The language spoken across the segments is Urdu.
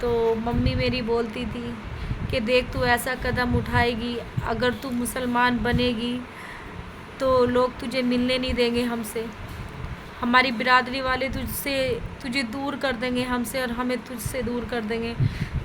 تو ممی میری بولتی تھی کہ دیکھ تو ایسا قدم اٹھائے گی، اگر تو مسلمان بنے گی تو لوگ تجھے ملنے نہیں دیں گے ہم سے، ہماری برادری والے تجھے دور کر دیں گے ہم سے، اور ہمیں تجھ سے دور کر دیں گے،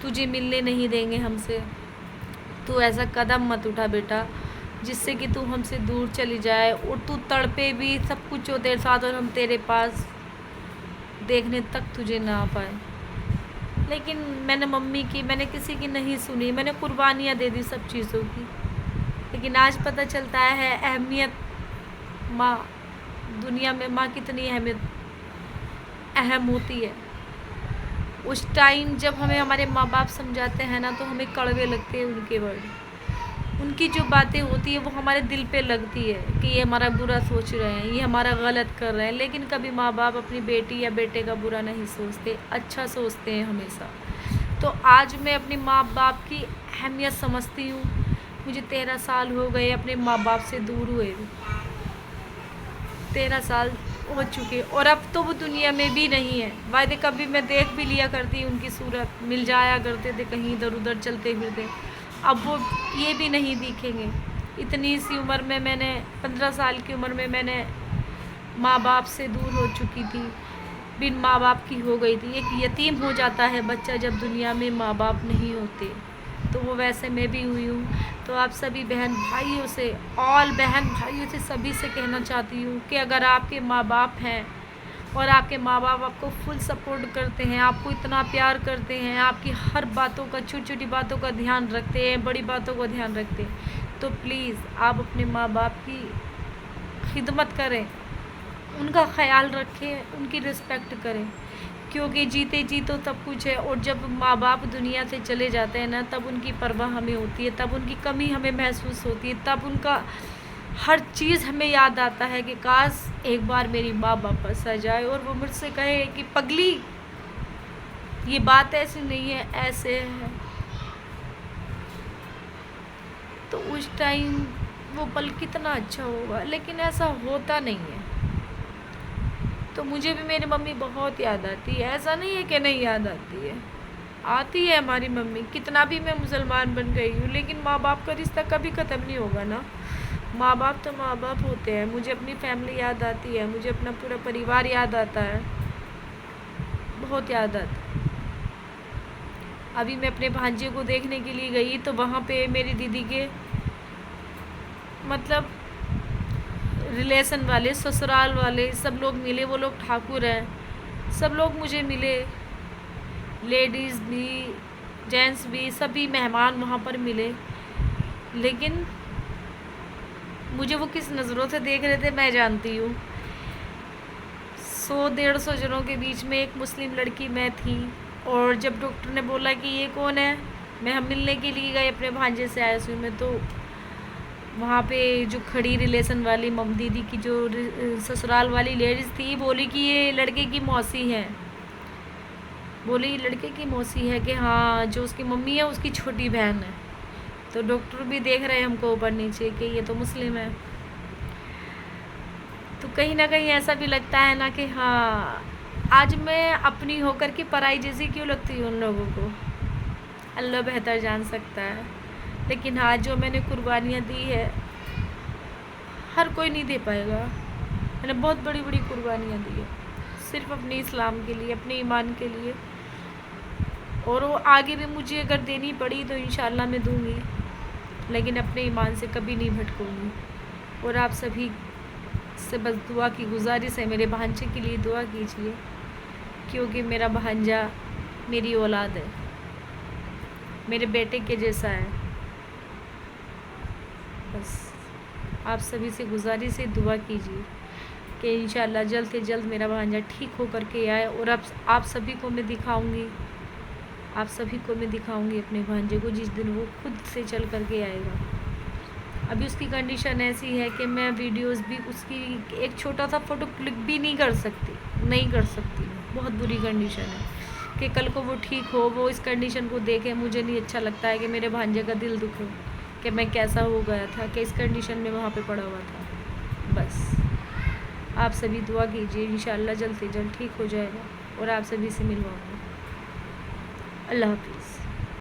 تجھے ملنے نہیں دیں گے ہم سے، تو ایسا قدم مت اٹھا بیٹا جس سے کہ تو ہم سے دور چلی جائے اور تو تڑپے بھی، سب کچھ ہو تیرے ساتھ اور ہم تیرے پاس دیکھنے تک تجھے نہ آ پائے۔ لیکن میں نے کسی کی نہیں سنی، میں نے قربانیاں دے دی سب چیزوں کی، لیکن آج پتہ چلتا ہے اہمیت ماں، دنیا میں ماں کتنی اہم ہوتی ہے۔ اس ٹائم جب ہمیں ہمارے ماں باپ سمجھاتے ہیں نا تو ہمیں کڑوے لگتے ہیں ان کے ورڈ، ان کی جو باتیں ہوتی ہیں وہ ہمارے دل پہ لگتی ہے کہ یہ ہمارا برا سوچ رہے ہیں، یہ ہمارا غلط کر رہے ہیں، لیکن کبھی ماں باپ اپنی بیٹی یا بیٹے کا برا نہیں سوچتے، اچھا سوچتے ہیں ہمیشہ۔ تو آج میں اپنے ماں باپ کی اہمیت سمجھتی ہوں۔ مجھے 13 سال ہو گئے اپنے ماں باپ سے دور ہوئے، 13 سال ہو چکے، اور اب تو وہ دنیا میں بھی نہیں ہے۔ وعدے کبھی میں دیکھ بھی لیا کرتی ان کی صورت، مل جایا کرتے تھے کہیں ادھر ادھر چلتے پھرتے، اب وہ یہ بھی نہیں دکھیں گے۔ اتنی سی عمر میں 15 سال کی عمر میں نے ماں باپ سے دور ہو چکی تھی، بن ماں باپ کی ہو گئی تھی۔ ایک یتیم ہو جاتا ہے بچہ جب دنیا میں ماں باپ نہیں ہوتے، تو وہ ویسے میں بھی ہوئی ہوں۔ تو آپ سبھی بہن بھائیوں سے، بہن بھائیوں سے سبھی سے کہنا چاہتی ہوں کہ اگر آپ کے ماں باپ ہیں اور آپ کے ماں باپ آپ کو فل سپورٹ کرتے ہیں، آپ کو اتنا پیار کرتے ہیں، آپ کی ہر باتوں کا، چھوٹی چھوٹی باتوں کا دھیان رکھتے ہیں، بڑی باتوں کا دھیان رکھتے ہیں، تو پلیز آپ اپنے ماں باپ کی خدمت کریں، ان کا خیال رکھیں، ان کی رسپیکٹ کریں، کیونکہ جیتے جی تو سب کچھ ہے، اور جب ماں باپ دنیا سے چلے جاتے ہیں نا تب ان کی پرواہ ہمیں ہوتی ہے، تب ان کی کمی ہمیں محسوس ہوتی ہے، تب ان کا ہر چیز ہمیں یاد آتا ہے کہ کاش ایک بار میری ماں واپس آ جائے اور وہ مجھ سے کہے کہ پگلی یہ بات ایسی نہیں ہے، ایسے ہے، تو اس ٹائم وہ پل کتنا اچھا ہوگا، لیکن ایسا ہوتا نہیں ہے۔ تو مجھے بھی میری ممی بہت یاد آتی ہے، ایسا نہیں ہے کہ نہیں یاد آتی ہے ہماری ممی، کتنا بھی میں مسلمان بن گئی ہوں لیکن ماں باپ کا رشتہ کبھی ختم نہیں ہوگا نا، ماں باپ تو ماں باپ ہوتے ہیں۔ مجھے اپنی فیملی یاد آتی ہے، مجھے اپنا پورا پریوار یاد آتا ہے، بہت یاد آتا ہے۔ ابھی میں اپنے بھانجے کو دیکھنے کے لیے گئی تو وہاں پہ میری دیدی کے مطلب ریلیشن والے، سسرال والے سب لوگ ملے، وہ لوگ ٹھاکر ہیں، سب لوگ مجھے ملے، لیڈیز بھی جینٹس بھی، سبھی مہمان وہاں پر ملے، لیکن مجھے وہ کس نظروں سے دیکھ رہے تھے میں جانتی ہوں۔ 100-150 جنوں کے بیچ میں ایک مسلم لڑکی میں تھی، اور جب ڈاکٹر نے بولا کہ یہ کون ہے، ہم ملنے کے لیے گئے اپنے بھانجے سے آئے سوئی میں، تو وہاں پہ جو کھڑی ریلیشن والی دیدی کی جو سسرال والی لیڈیز تھی، بولی کہ یہ لڑکے کی موسی ہے، بولی یہ لڑکے کی موسی ہے کہ ہاں جو اس کی ممی ہے اس کی چھوٹی بہن ہے۔ تو ڈاکٹر بھی دیکھ رہے ہیں ہم کو اوپر نیچے کہ یہ تو مسلم ہے، تو کہیں نہ کہیں ایسا بھی لگتا ہے نا کہ ہاں آج میں اپنی ہو کر کے پرائی جیسی کیوں لگتی ہوں ان لوگوں کو، اللہ بہتر جان سکتا ہے، لیکن آج جو میں نے قربانیاں دی ہے ہر کوئی نہیں دے پائے گا، میں نے بہت بڑی بڑی قربانیاں دی ہے صرف اپنے اسلام کے لیے، اپنے ایمان کے لیے، اور وہ آگے بھی مجھے اگر دینی پڑی تو انشاءاللہ میں دوں گی، لیکن اپنے ایمان سے کبھی نہیں بھٹکوں گی۔ اور آپ سبھی سے بس دعا کی گزارش ہے، میرے بھانجے کے لیے دعا کیجیے، کیونکہ میرا بھانجا میری اولاد ہے، میرے بیٹے کے جیسا ہے۔ بس آپ سبھی سے گزارش ہے دعا کیجیے کہ انشاءاللہ جلد سے جلد میرا بھانجا ٹھیک ہو کر کے آئے، اور اب آپ سبھی کو میں دکھاؤں گی، اپنے بھانجے کو جس دن وہ خود سے چل کر کے آئے گا۔ ابھی اس کی کنڈیشن ایسی ہے کہ میں ویڈیوز بھی اس کی ایک چھوٹا سا فوٹو کلک بھی نہیں کر سکتی، بہت بری کنڈیشن ہے، کہ کل کو وہ ٹھیک ہو، وہ اس کنڈیشن کو دیکھے، مجھے نہیں اچھا لگتا ہے کہ میرے بھانجے کا دل دکھے کہ میں کیسا ہو گیا تھا، کہ اس کنڈیشن میں وہاں پہ پڑا ہوا تھا۔ بس آپ سبھی دعا کیجیے، انشاءاللہ جلد سے جلد ٹھیک ہو جائے گا اور آپ سبھی سے ملواؤں گا۔ اللہ حافظ.